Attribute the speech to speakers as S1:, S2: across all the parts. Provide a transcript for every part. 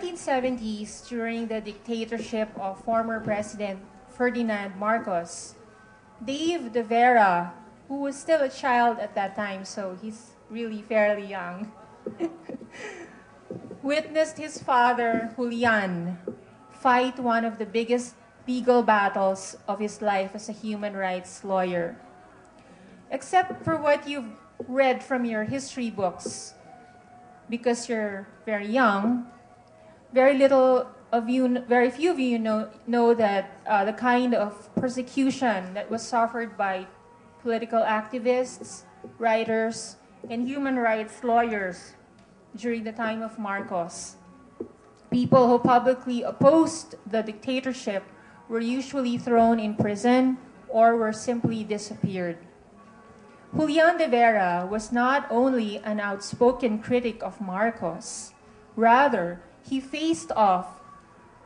S1: 1970s, during the dictatorship of former President Ferdinand Marcos, Dave De Vera, who was still a child at that time, so he's really fairly young, witnessed his father, Julian, fight one of the biggest legal battles of his life as a human rights lawyer. Except for what you've read from your history books, because you're very young, very few of you know that the kind of persecution that was suffered by political activists, writers, and human rights lawyers during the time of Marcos. People who publicly opposed the dictatorship were usually thrown in prison or were simply disappeared. Julian De Vera was not only an outspoken critic of Marcos, rather, he faced off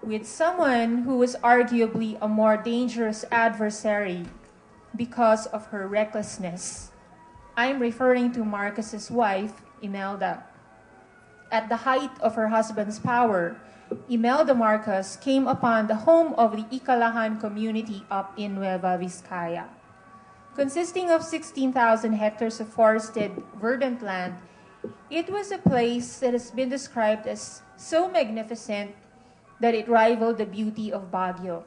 S1: with someone who was arguably a more dangerous adversary because of her recklessness. I'm referring to Marcos's wife, Imelda. At the height of her husband's power, Imelda Marcos came upon the home of the Ikalahan community up in Nueva Vizcaya. Consisting of 16,000 hectares of forested, verdant land, it was a place that has been described as so magnificent that it rivaled the beauty of Baguio.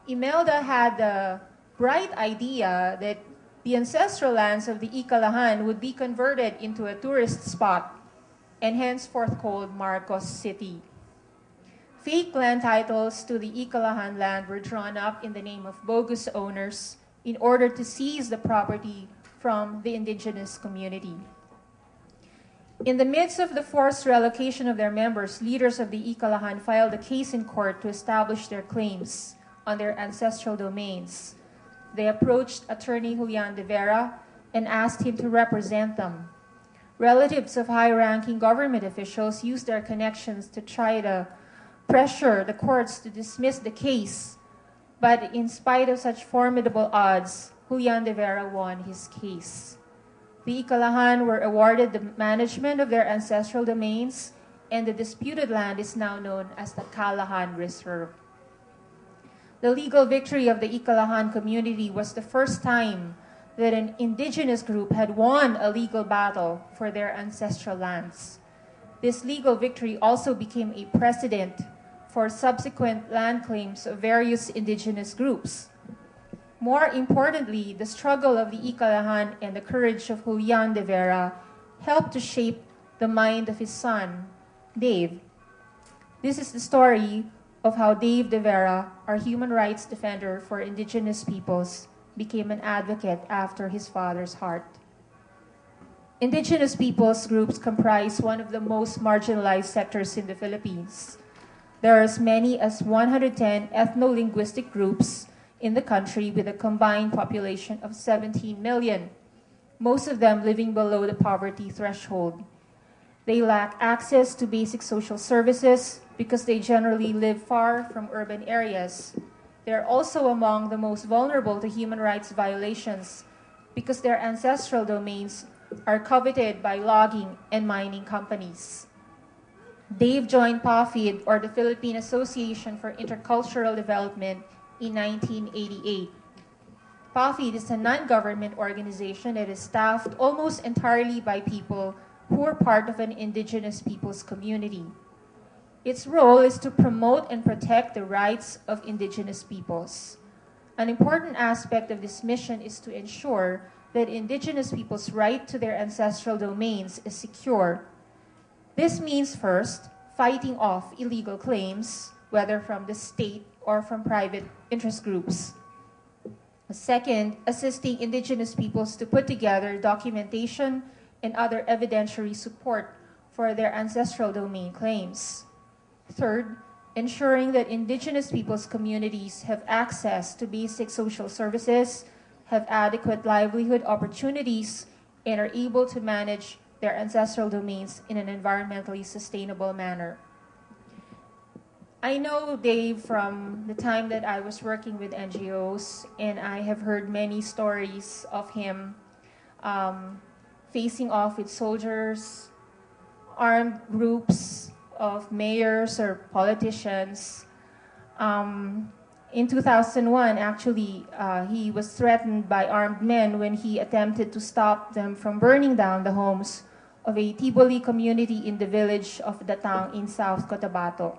S1: Imelda had the bright idea that the ancestral lands of the Ikalahan would be converted into a tourist spot and henceforth called Marcos City. Fake land titles to the Ikalahan land were drawn up in the name of bogus owners in order to seize the property from the indigenous community. In the midst of the forced relocation of their members, leaders of the Ikalahan filed a case in court to establish their claims on their ancestral domains. They approached attorney Julian De Vera and asked him to represent them. Relatives of high-ranking government officials used their connections to try to pressure the courts to dismiss the case, but in spite of such formidable odds, Julian De Vera won his case. The Ikalahan were awarded the management of their ancestral domains, and the disputed land is now known as the Kalahan Reserve. The legal victory of the Ikalahan community was the first time that an indigenous group had won a legal battle for their ancestral lands. This legal victory also became a precedent for subsequent land claims of various indigenous groups. More importantly, the struggle of the Ikalahan and the courage of Julian De Vera helped to shape the mind of his son, Dave. This is the story of how Dave De Vera, our human rights defender for indigenous peoples, became an advocate after his father's heart. Indigenous peoples groups comprise one of the most marginalized sectors in the Philippines. There are as many as 110 ethno-linguistic groups in the country with a combined population of 17 million, most of them living below the poverty threshold. They lack access to basic social services because they generally live far from urban areas. They are also among the most vulnerable to human rights violations because their ancestral domains are coveted by logging and mining companies. Dave joined PAFID, or the Philippine Association for Intercultural Development, in 1988. PAFID is a non-government organization that is staffed almost entirely by people who are part of an indigenous people's community. Its role is to promote and protect the rights of indigenous peoples. An important aspect of this mission is to ensure that indigenous people's right to their ancestral domains is secure. This means, first, fighting off illegal claims, whether from the state or from private interest groups. Second, assisting indigenous peoples to put together documentation and other evidentiary support for their ancestral domain claims. Third, ensuring that indigenous peoples' communities have access to basic social services, have adequate livelihood opportunities, and are able to manage their ancestral domains in an environmentally sustainable manner. I know Dave from the time that I was working with NGOs, and I have heard many stories of him facing off with soldiers, armed groups, of mayors or politicians. In 2001, actually, he was threatened by armed men when he attempted to stop them from burning down the homes of a Tiboli community in the village of Datang in South Cotabato.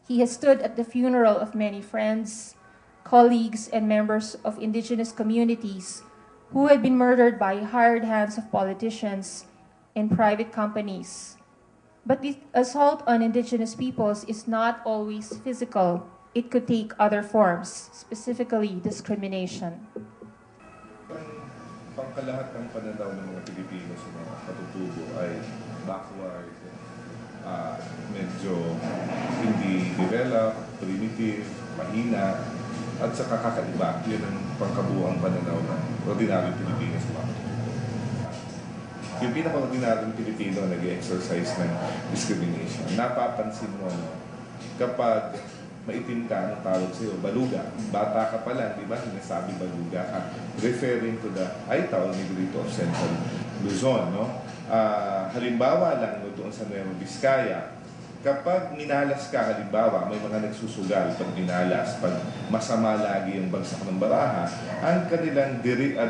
S1: He has stood at the funeral of many friends, colleagues, and members of indigenous communities who had been murdered by hired hands of politicians and private companies. But the assault on indigenous peoples is not always physical. It could take other forms, specifically discrimination.
S2: Pangkalahat ng pananaw ng mga Pilipino sa mga katutubo ay backward, medyo hindi developed, primitive, mahina, at saka kakaiba. Yun ang pangkabuang pananaw ng ordinaryong Pilipino sa mga katutubo. Yung pinaka-ordinaryong Pilipino nag-exercise ng discrimination. Napapansin mo, no? Kapag maitim ka, anong tawag sa'yo? Baluga. Bata ka pa lang, di ba? Sinasabi baluga ka. Referring to the Aitaw Negrito of Central Luzon, no? Halimbawa lang, no, doon sa Nueva Vizcaya, kapag minalas ka, halimbawa, may mga nagsusugal pag minalas, pag masama lagi yung bagsak ng baraha, ang kanilang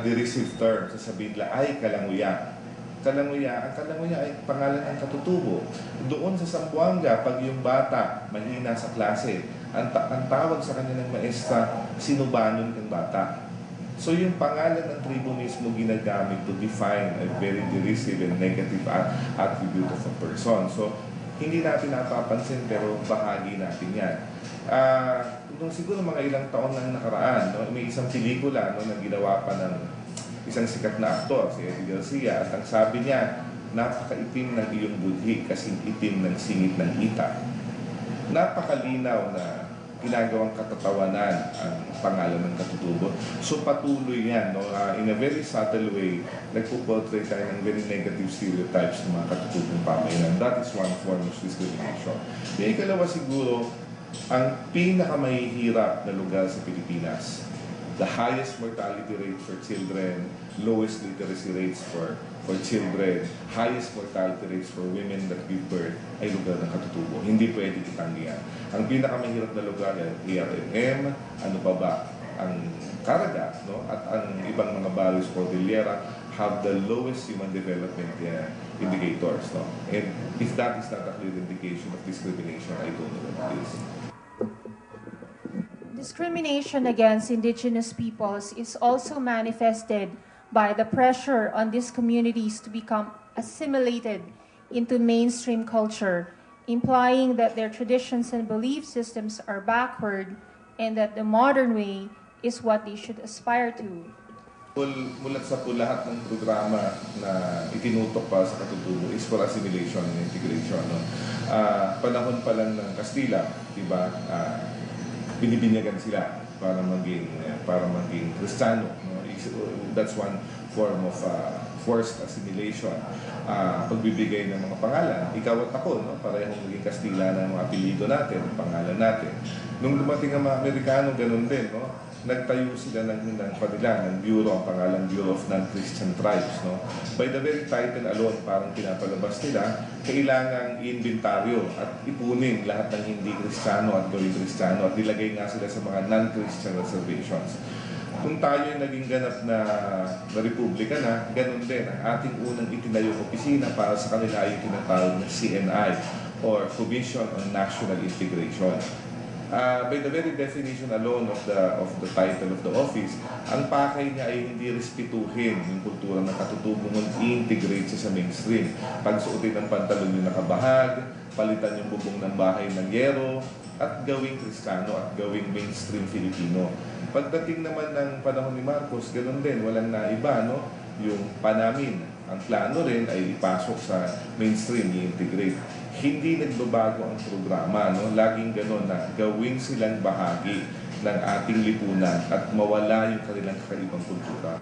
S2: derisive term, sasabihin nila, ay kalanguya. Kalanguya, ang kalanguya ay pangalan ng katutubo. Doon sa Zamboanga, pag yung bata mahina sa klase, ang tawag sa kanilang maestra, sinubanon kang bata. So yung pangalan ng tribo mismo ginagamit to define a very derisive and negative attribute of a person. So hindi natin napapansin pero bahagi natin yan. Nung siguro mga ilang taon lang nakaraan, no, may isang pelikula no, na ginawa pa ng isang sikat na aktor, si Eddie Garcia, at ang sabi niya, napakaitim ng iyong budhi kasing itim ng singit ng ita. Napakalinaw na ginagawang katatawanan ang pangalan ng katutubo. So patuloy yan, no? In a very subtle way, nagpo-portray tayo ng very negative stereotypes ng mga katutubong pamayanan. That is one form of discrimination. Yung ikalawa siguro, ang pinakamahihirap na lugar sa Pilipinas, the highest mortality rate for children, lowest literacy rates for children, highest mortality rates for women that give birth, ay lugar ng katutubo. Hindi pwede itanggihan. Ang pinakamahirap na lugar ay ARMM, ano pa ba, ang Caraga, no? At ang ibang mga Barrios Cordillera have the lowest human development indicators. No? And if that is not a clear indication of discrimination, I don't know what it is.
S1: Discrimination against indigenous peoples is also manifested by the pressure on these communities to become assimilated into mainstream culture, implying that their traditions and belief systems are backward and that the modern way is what they should aspire to.
S2: Mulat sa po lahat ng programa na itinutok para sa katutubo is for assimilation and integration. No? Panahon pa lang ng Kastila, diba, binibinyagan sila para maging Kristiyano. No? That's one form of forced assimilation. Pagbibigay ng mga pangalan, ikaw at ako, no? Parehong maging Kastila ng mga apelyido natin, pangalan natin. Nung dumating ang mga Amerikano, ganun din, no? Nagtayo sila ng padila, ng bureau, ang pangalan Bureau of Non-Christian Tribes. No? By the very title alone, parang pinapalabas nila, kailangang i-inventaryo at ipunin lahat ng hindi Kristiyano at gawing Kristiyano at ilagay nga sila sa mga non-Christian reservations. Kung tayo ay naging ganap na republika na, ganun din. Ang ating unang itinayong opisina para sa kanila ay tinatawag na CNI or Commission on National Integration. By the very definition alone of the title of the office, ang pakay niya ay hindi respetuhin yung kultura ng katutubo ng i-integrate siya sa mainstream. Pagsuotin ng pantalon yung nakabahag, palitan yung bubong ng bahay ng yero, at gawing Kristiyano at gawing mainstream Filipino. Pagdating naman ng panahon ni Marcos, ganun din, walang naiba, no? Yung panamin, ang plano rin ay ipasok sa mainstream, i-integrate. Hindi nagbabago ang programa, no? Laging gano'n na gawin silang bahagi ng ating lipunan at mawala yung kanilang kakaibang kultura.